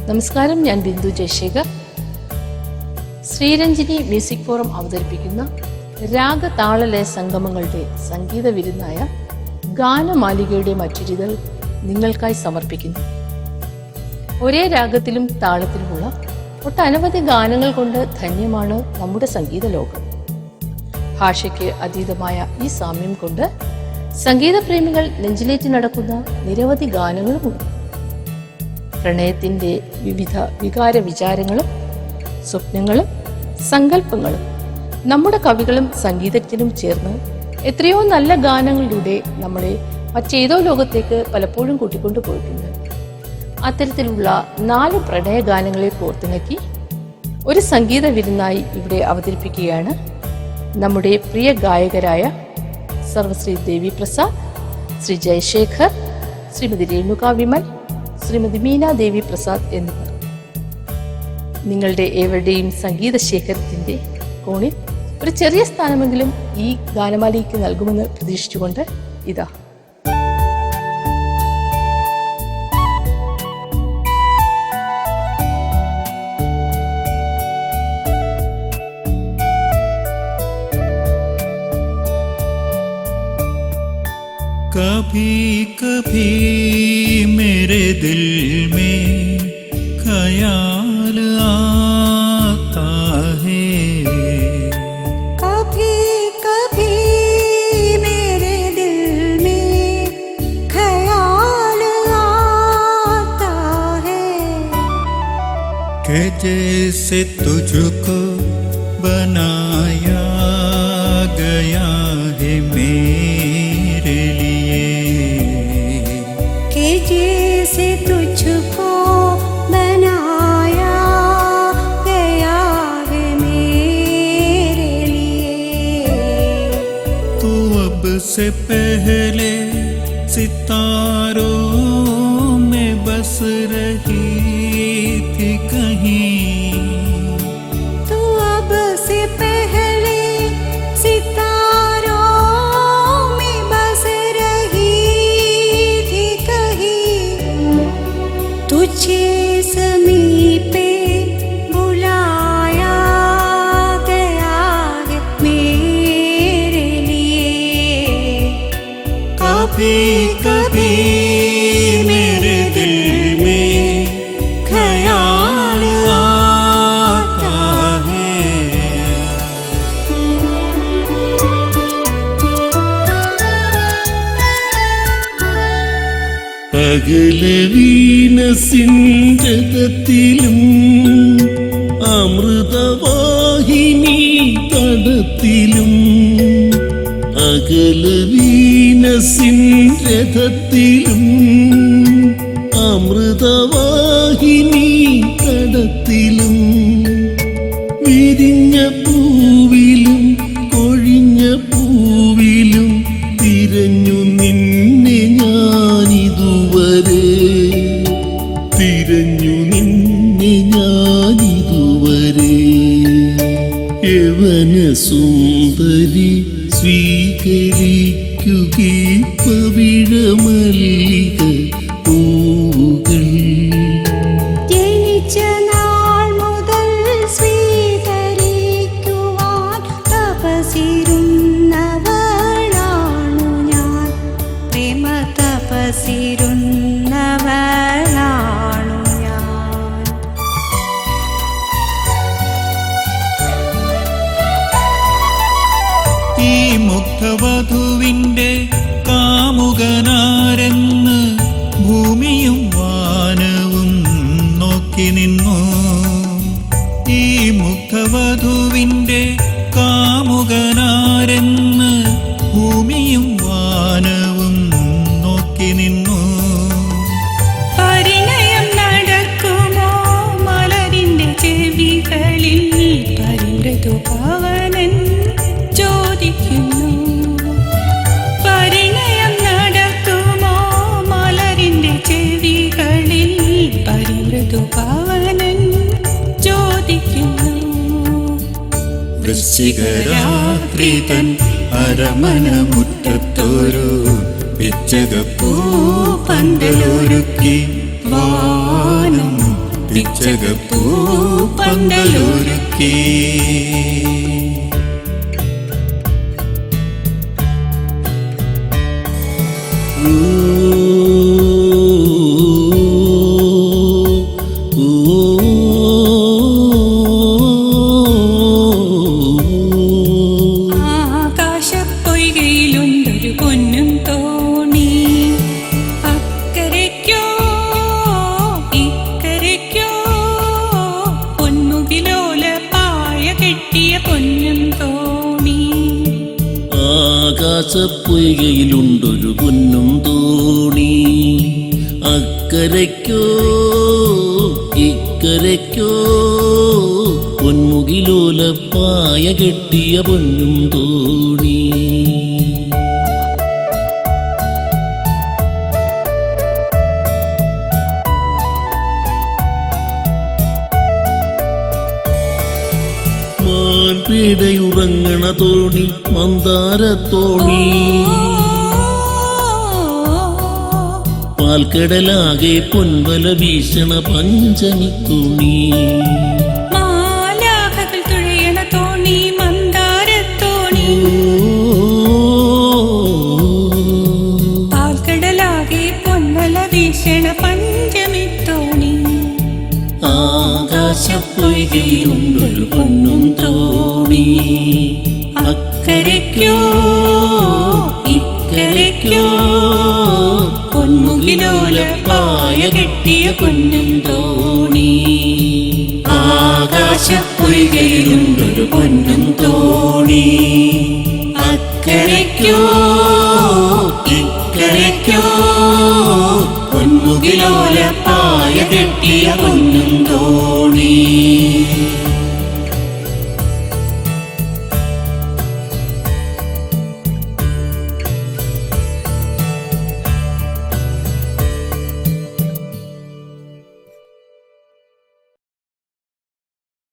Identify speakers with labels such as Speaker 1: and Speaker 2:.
Speaker 1: നമസ്കാരം, ഞാൻ Bindu Jayashekhar. Sriranjini music forum അവതരിപ്പിക്കുന്ന രാഗതാളലയ സംഗമങ്ങളുടെ സംഗീത വിരുന്നായ ഗാനമാലികയുടെ മറ്റൊരിതൾ നിങ്ങൾക്കായി സമർപ്പിക്കുന്നു. ഒരേ രാഗത്തിലും താളത്തിലുമുള്ള ഒട്ടനവധി ഗാനങ്ങൾ കൊണ്ട് ധന്യമാണ് നമ്മുടെ സംഗീത ലോകം. ഭാഷയ്ക്ക് അതീതമായ ഈ സാമ്യം കൊണ്ട് സംഗീതപ്രേമികൾ നെഞ്ചിലേറ്റി നടക്കുന്ന നിരവധി ഗാനങ്ങളുമുണ്ട്. പ്രണയത്തിൻ്റെ വിവിധ വികാര വിചാരങ്ങളും സ്വപ്നങ്ങളും സങ്കല്പങ്ങളും നമ്മുടെ കവികളും സംഗീതജ്ഞരും ചേർന്ന് എത്രയോ നല്ല ഗാനങ്ങളിലൂടെ നമ്മളെ മറ്റേതോ ലോകത്തേക്ക് പലപ്പോഴും കൂട്ടിക്കൊണ്ടു പോയിട്ടുണ്ട്. അത്തരത്തിലുള്ള 4 പ്രണയ ഗാനങ്ങളെ കോർത്തിണക്കി ഒരു സംഗീത വിരുന്നായി ഇവിടെ അവതരിപ്പിക്കുകയാണ് നമ്മുടെ പ്രിയ ഗായകരായ സർവശ്രീ ദേവി പ്രസാദ്, ശ്രീ ജയശേഖർ, ശ്രീമതി രേണുക വിമൽ, ശ്രീമതി മീന ദേവി പ്രസാദ് എന്നിവർ. നിങ്ങളുടെ ഏവരുടെയും സംഗീത ശേഖരത്തിൻ്റെ കോണിൽ ഒരു ചെറിയ സ്ഥാനമെങ്കിലും ഈ ഗാനമാലികയ്ക്ക് നൽകുമെന്ന് പ്രതീക്ഷിച്ചുകൊണ്ട് ഇതാ.
Speaker 2: कभी कभी मेरे दिल में ख्याल आता है,
Speaker 3: कभी कभी मेरे दिल में ख्याल आता है
Speaker 2: कि जैसे तुझको बनाया गया है मेरे लिए,
Speaker 3: कि जैसे तुझको बनाया गया है मेरे लिए।
Speaker 2: तू अब से पहले सितारों में बस रही थी कहीं,
Speaker 3: तू अब से पहले सितारों में बस रही थी कहीं, तुझे समीपे बुलाया गया है मेरे लिए।
Speaker 2: कभी कभी मेरे दिल में ख्याल आता है। പകലവീനസിഞ്ചകത്തിലും അമൃതവാഹിനി തടത്തിലും, അകലവീനസിഞ്ചകത്തിലും അമൃതവാഹിനി തടത്തിലും, വിരിഞ്ഞ പൂവിലും കൊഴിഞ്ഞ പൂവിലും തിരഞ്ഞു നിന്നെ ഞാനിതുവരെ, തിരഞ്ഞു നിന്നെ ഞാനിതുവരെ. യവന സുന്ദരി സ്വീകരിക്കുകീ പവിഴമല്ലിക പൂവുകൾ.
Speaker 3: ജനിച്ച നാൾ മുതൽ സ്വീകരിക്കുവാൻ തപസിരുന്നവളാണു ഞാൻ, പ്രേമ തപസിരുന്നവളാണു ഞാൻ.
Speaker 2: ഈ മുഗ്ധവധുവിൻ്റെ കാമുകനാരെന്ന് ഭൂമിയും വാനവും നോക്കി നിന്നു. ഈ മുഗ്ധവധുവിൻ്റെ കാമുകനാരെന്ന് ഭൂമിയും വാനവും നോക്കി നിന്നു.
Speaker 3: പരിണയം നടക്കുമോ മലരിന്റെ ചെവികളിൽ, പരിമൃദുപവനൻ ചോദിക്കുന്നു. പരിണയം നടക്കുമോ മലരിന്റെ ചെവികളിൽ, പരിമൃദുപവനൻ ചോദിക്കുന്നു.
Speaker 2: വൃശ്ചികരാത്രി തൻ അരമന മുറ്റത്തോരു പിച്ചകപ്പൂ പന്തലൊരുക്കി വാനം ഇച്ചകപ്പൂ പന്തലൊരുക്കി.
Speaker 3: ആകാശപ്പൊയ്കയിലുണ്ടൊരു പൊന്നും തോണി, അക്കരയ്ക്കോ ഇക്കരയ്ക്കോ പൊന്മുകിലോല പായ കെട്ടിയ പൊന്നും തോണി.
Speaker 4: ആകാശപ്പൊയ്കയിലുണ്ടൊരു പൊന്നും തോണി, അക്കരയ്ക്കോ ഇക്കരയ്ക്കോ പൊന്മുകിലോല പായ കെട്ടിയ പൊന്നും തോണി. മാൻപീടയുറങ്ങണ തോണി മന്ദാരത്തോണി, പാൽക്കടലാകെ പൊൻവല വീശണ പഞ്ചമി തുണി.
Speaker 3: മാലാഖകൾ തുഴയണ തോണി മന്ദാരത്തോണി, പാൽക്കടലാകെ പൊൻവല വീശണ പഞ്ചമി തോണി.
Speaker 4: ആകാശപ്പൊയ്കയിലുണ്ടൊരു പൊന്നും തോണി,
Speaker 3: അക്കരയ്ക്കോ ഇക്കരയ്ക്കോ പൊന്മുകിലോല പായ കെട്ടിയ പൊന്നും തോണി.
Speaker 4: ആകാശപ്പൊയ്കയിലുണ്ടൊരു പൊന്നും തോണി, അക്കരയ്ക്കോ ഇക്കരയ്ക്കോ പൊന്മുകിലോല പായ കെട്ടിയ പൊന്നും